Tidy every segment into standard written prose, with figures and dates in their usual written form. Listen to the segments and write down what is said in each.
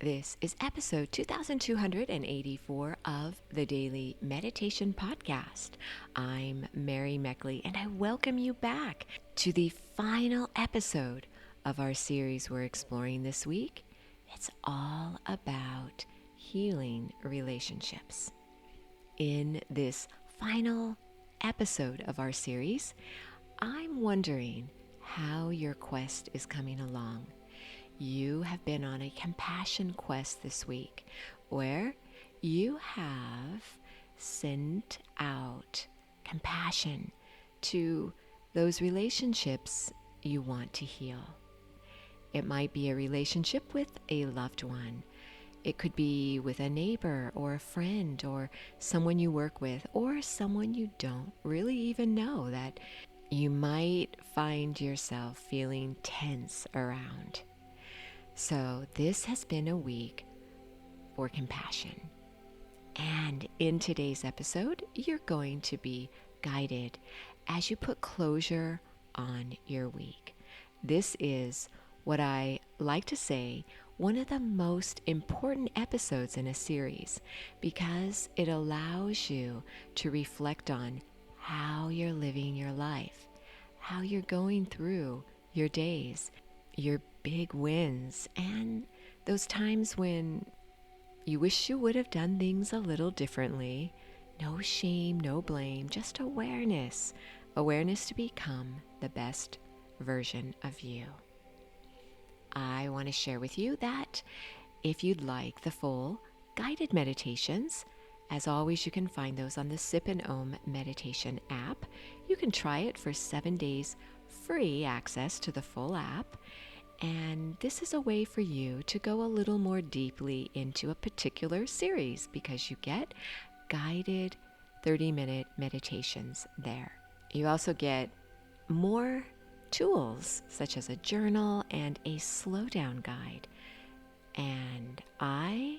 This is episode 2284 of the Daily Meditation Podcast. I'm Mary Meckley, and I welcome you back to the final episode of our series we're exploring this week. It's all about healing relationships. In this final episode of our series, I'm wondering how your quest is coming along. You have been on a compassion quest this week where you have sent out compassion to those relationships you want to heal. It might be a relationship with a loved one. It could be with a neighbor or a friend or someone you work with or someone you don't really even know that you might find yourself feeling tense around. So this has been a week for compassion. And in today's episode, you're going to be guided as you put closure on your week. This is what I like to say, one of the most important episodes in a series, because it allows you to reflect on how you're living your life, how you're going through your days, your big wins, and those times when you wish you would have done things a little differently. No shame, no blame, just awareness. Awareness to become the best version of you. I want to share with you that if you'd like the full guided meditations, as always, you can find those on the Sip and Om meditation app. You can try it for 7 days free access to the full app. And this is a way for you to go a little more deeply into a particular series because you get guided 30-minute meditations there. You also get more tools such as a journal and a slow down guide. And I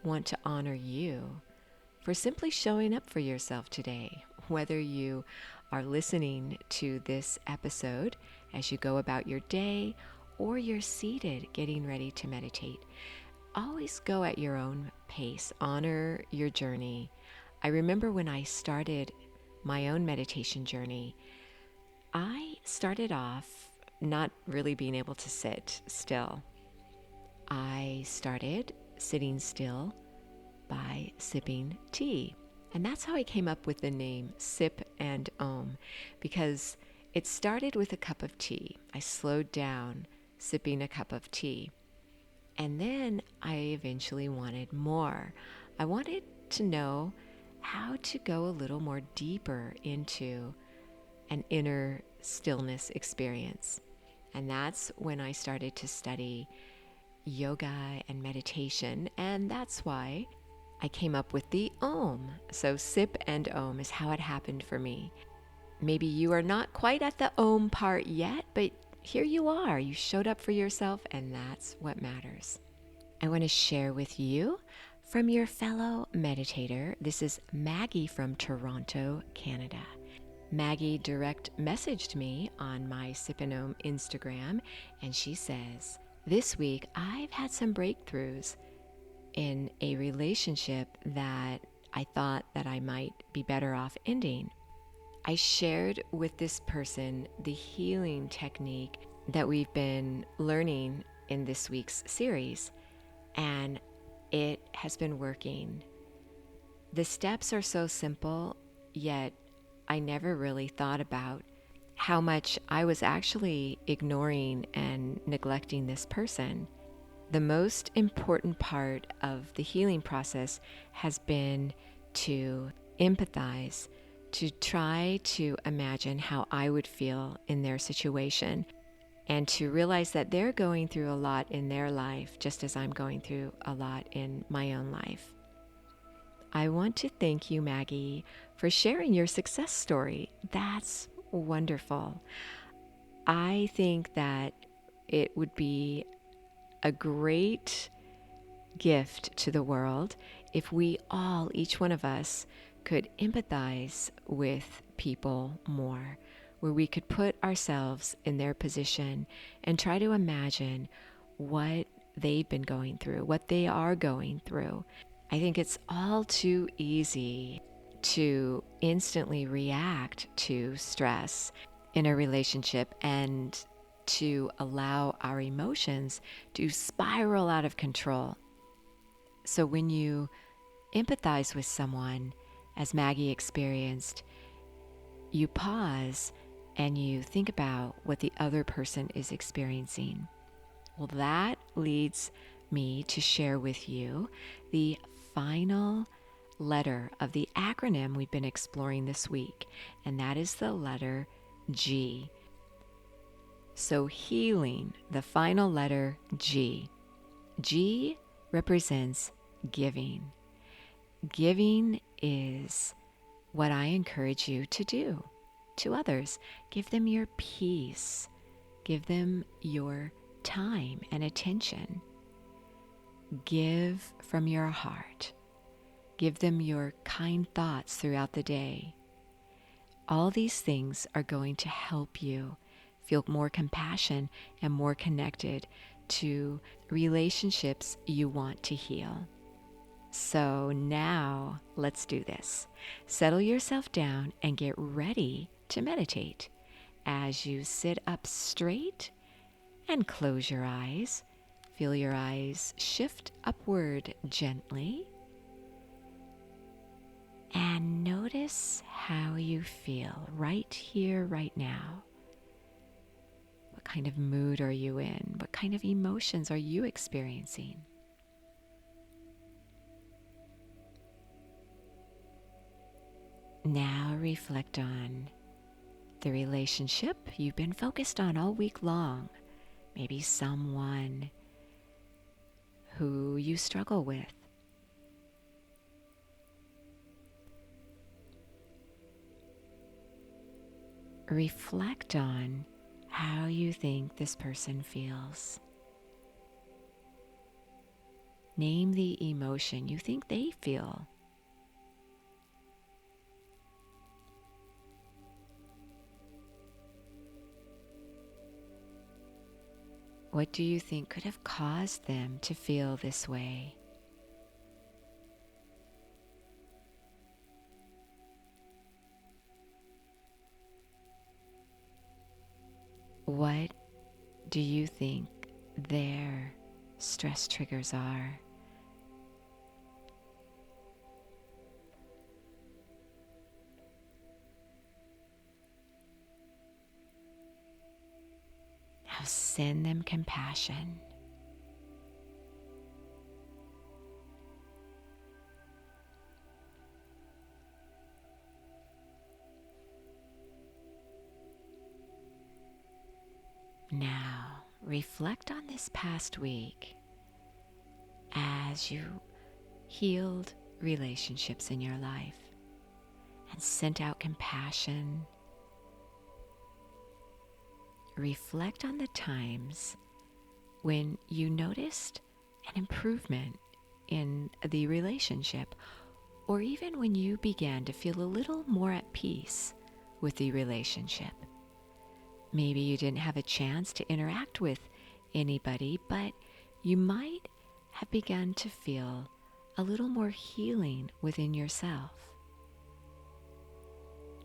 want to honor you for simply showing up for yourself today, whether you are listening to this episode as you go about your day or you're seated getting ready to meditate. Always go at your own pace. Honor your journey. I remember when I started my own meditation journey, I started off not really being able to sit still. I started sitting still by sipping tea. And that's how I came up with the name Sip and Om, because it started with a cup of tea. I slowed down sipping a cup of tea. And then I eventually wanted more. I wanted to know how to go a little more deeper into an inner stillness experience. And that's when I started to study yoga and meditation. And that's why I came up with the Om. So Sip and Om is how it happened for me. Maybe you are not quite at the Om part yet, but here you are. You showed up for yourself, and that's what matters. I want to share with you from your fellow meditator. This is Maggie from Toronto, Canada. Maggie direct messaged me on my Sip and Om Instagram, and she says, "This week I've had some breakthroughs in a relationship that I thought that I might be better off ending. I shared with this person the healing technique that we've been learning in this week's series, and it has been working. The steps are so simple, yet I never really thought about how much I was actually ignoring and neglecting this person. The most important part of the healing process has been to empathize, to try to imagine how I would feel in their situation, and to realize that they're going through a lot in their life, just as I'm going through a lot in my own life." I want to thank you, Maggie, for sharing your success story. That's wonderful. I think that it would be a great gift to the world if we all, each one of us, could empathize with people more, where we could put ourselves in their position and try to imagine what they've been going through, what they are going through. I think it's all too easy to instantly react to stress in a relationship and to allow our emotions to spiral out of control. So when you empathize with someone, as Maggie experienced, you pause and you think about what the other person is experiencing. Well, that leads me to share with you the final letter of the acronym we've been exploring this week, and that is the letter G. So healing, the final letter G. G represents giving. Giving is what I encourage you to do to others. Give them your peace. Give them your time and attention. Give from your heart. Give them your kind thoughts throughout the day. All these things are going to help you feel more compassion and more connected to relationships you want to heal. So now let's do this. Settle yourself down and get ready to meditate. As you sit up straight and close your eyes, feel your eyes shift upward gently. And notice how you feel right here, right now. What kind of mood are you in? What kind of emotions are you experiencing? Now reflect on the relationship you've been focused on all week long. Maybe someone who you struggle with. Reflect on how you think this person feels. Name the emotion you think they feel. What do you think could have caused them to feel this way? What do you think their stress triggers are? Now send them compassion. Now, reflect on this past week as you healed relationships in your life and sent out compassion. Reflect on the times when you noticed an improvement in the relationship, or even when you began to feel a little more at peace with the relationship. Maybe you didn't have a chance to interact with anybody, but you might have begun to feel a little more healing within yourself.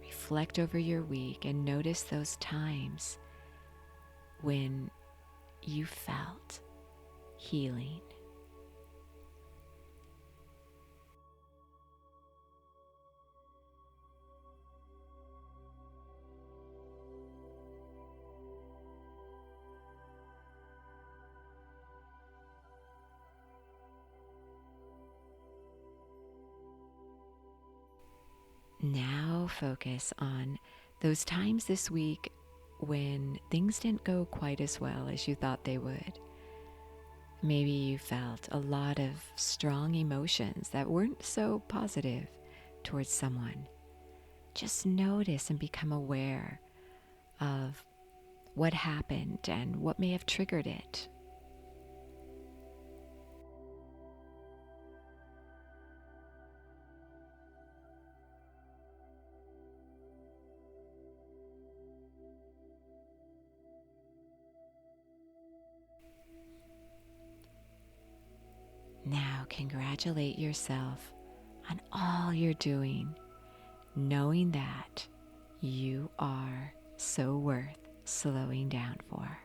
Reflect over your week and notice those times when you felt healing. Now focus on those times this week when things didn't go quite as well as you thought they would. Maybe you felt a lot of strong emotions that weren't so positive towards someone. Just notice and become aware of what happened and what may have triggered it. Now congratulate yourself on all you're doing, knowing that you are so worth slowing down for.